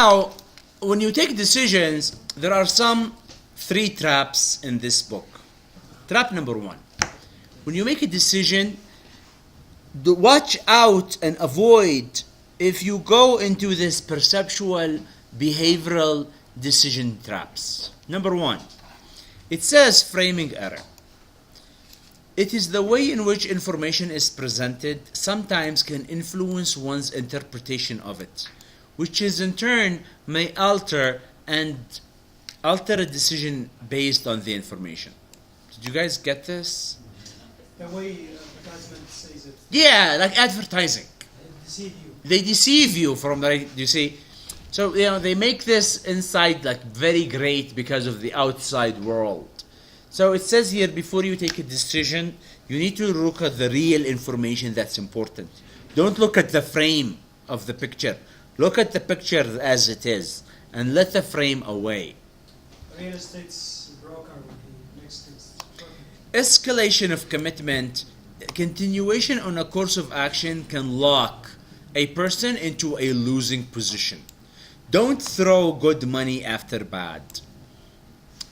Now, when you take decisions, there are some 3 traps in this book. Trap number 1. When you make a decision, watch out and avoid if you go into this perceptual, behavioral decision traps. Number 1, it says framing error. It is the way in which information is presented sometimes can influence one's interpretation of it, which is in turn may alter a decision based on the information. Did you guys get this? The way advertisement says it. Yeah, like advertising. Deceive you. They deceive you from the, you see. So, they make this inside like very great because of the outside world. So it says here, before you take a decision, you need to look at the real information that's important. Don't look at the frame of the picture. Look at the picture as it is and let the frame away. Real estate's broker when he makes things. Escalation of commitment, continuation on a course of action can lock a person into a losing position. Don't throw good money after bad.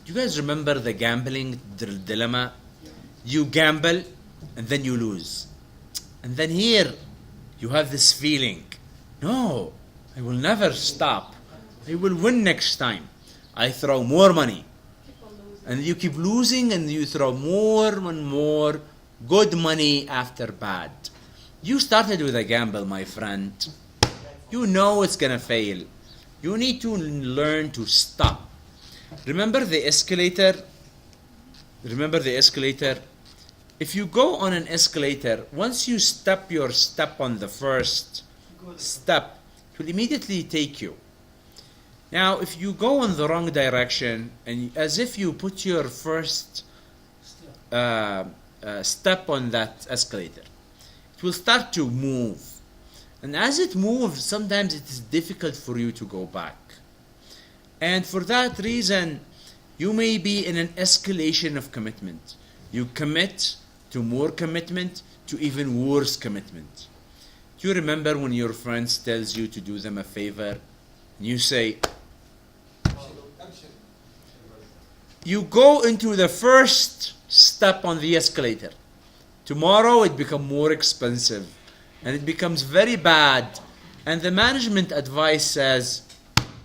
You guys remember the gambling dilemma? You gamble and then you lose. And then here you have this feeling, no, I will never stop. I will win next time. I throw more money. And you keep losing and you throw more and more good money after bad. You started with a gamble, my friend. You know it's gonna fail. You need to learn to stop. Remember the escalator? If you go on an escalator, once you step your step on the first step, it will immediately take you. Now, if you go in the wrong direction, and as if you put your first step on that escalator, it will start to move. And as it moves, sometimes it is difficult for you to go back. And for that reason, you may be in an escalation of commitment. You commit to more commitment to even worse commitment. Do you remember when your friends tells you to do them a favor and you say, you go into the first step on the escalator. Tomorrow it becomes more expensive and it becomes very bad. And the management advice says,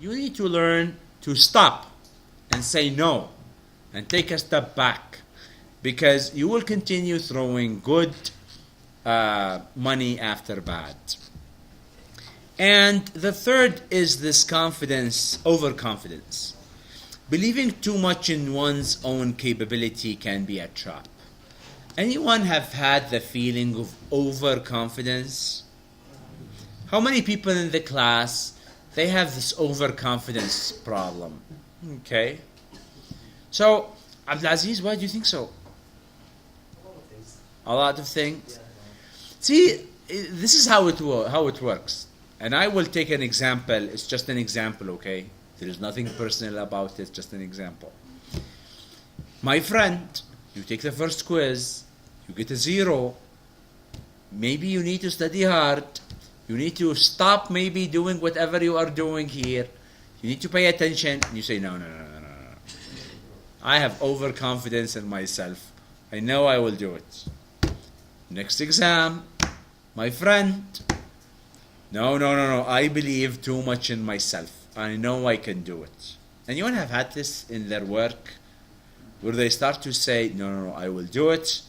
you need to learn to stop and say no and take a step back, because you will continue throwing good money after bad. And the third is this confidence, overconfidence. Believing too much in one's own capability can be a trap. Anyone have had the feeling of overconfidence? How many people in the class, they have this overconfidence problem? Okay. So, Abdulaziz, why do you think so? A lot of things. See, this is how it works. And I will take an example. It's just an example, okay? There is nothing personal about it, just an example. My friend, you take the first quiz, you get a 0. Maybe you need to study hard. You need to stop maybe doing whatever you are doing here. You need to pay attention. And you say, no. I have overconfidence in myself. I know I will do it. Next exam, my friend, no. I believe too much in myself. I know I can do it. Anyone have had this in their work where they start to say, no, I will do it,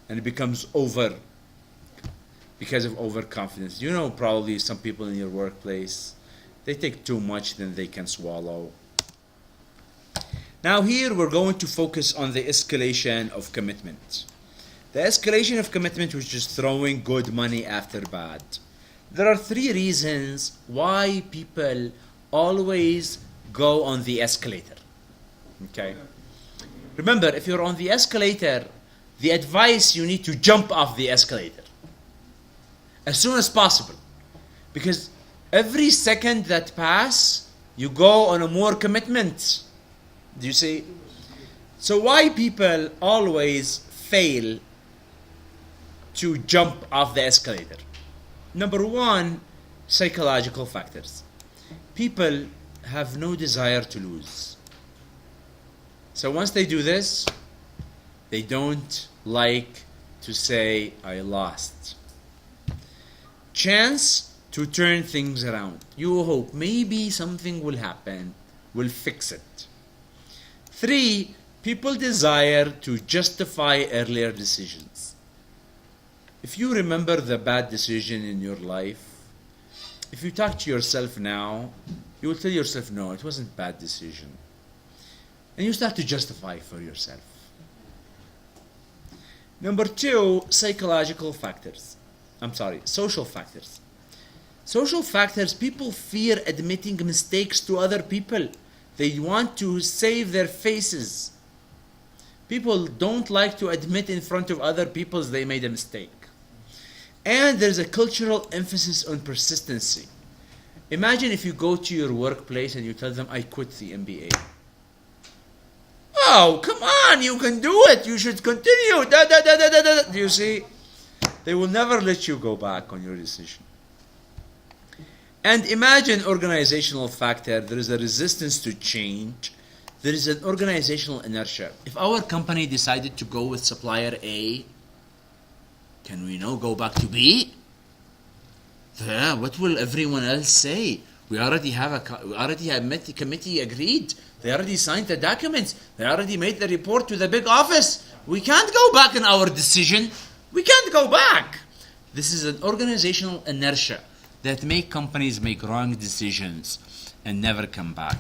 and it becomes over because of overconfidence. You know, probably some people in your workplace, they take too much than they can swallow. Now here we're going to focus on the escalation of commitment. The escalation of commitment, which is throwing good money after bad. There are 3 reasons why people always go on the escalator. Okay? Remember, if you're on the escalator, the advice, you need to jump off the escalator as soon as possible. Because every second that pass, you go on a more commitment. Do you see? So why people always fail to jump off the escalator? Number 1, psychological factors. People have no desire to lose. So once they do this, they don't like to say, I lost. Chance to turn things around. You hope maybe something will happen, will fix it. 3, people desire to justify earlier decisions. If you remember the bad decision in your life, if you talk to yourself now, you will tell yourself, no, it wasn't a bad decision. And you start to justify for yourself. Number 2, social factors. Social factors, people fear admitting mistakes to other people. They want to save their faces. People don't like to admit in front of other people they made a mistake. And there's a cultural emphasis on persistency. Imagine if you go to your workplace and you tell them, I quit the MBA. Oh, come on, you can do it. You should continue. Do you see? They will never let you go back on your decision. And imagine organizational factor. There is a resistance to change. There is an organizational inertia. If our company decided to go with supplier A, can we now go back to B? Yeah, what will everyone else say? We already have the committee agreed. They already signed the documents. They already made the report to the big office. We can't go back in our decision. We can't go back. This is an organizational inertia that make companies make wrong decisions and never come back.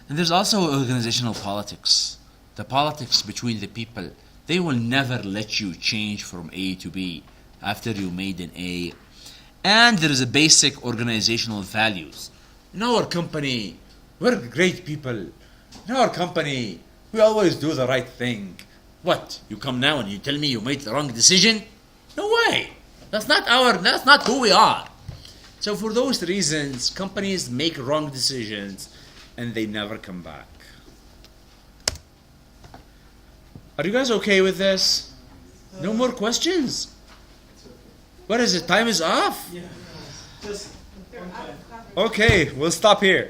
And there's also organizational politics. The politics between the people. They will never let you change from A to B after you made an A. And there is a basic organizational values. In our company, we're great people. In our company, we always do the right thing. What? You come now and you tell me you made the wrong decision? No way. That's not who we are. So for those reasons, companies make wrong decisions and they never come back. Are you guys okay with this? No more questions? What is it? Time is off? Yeah. Just one time. Okay, we'll stop here.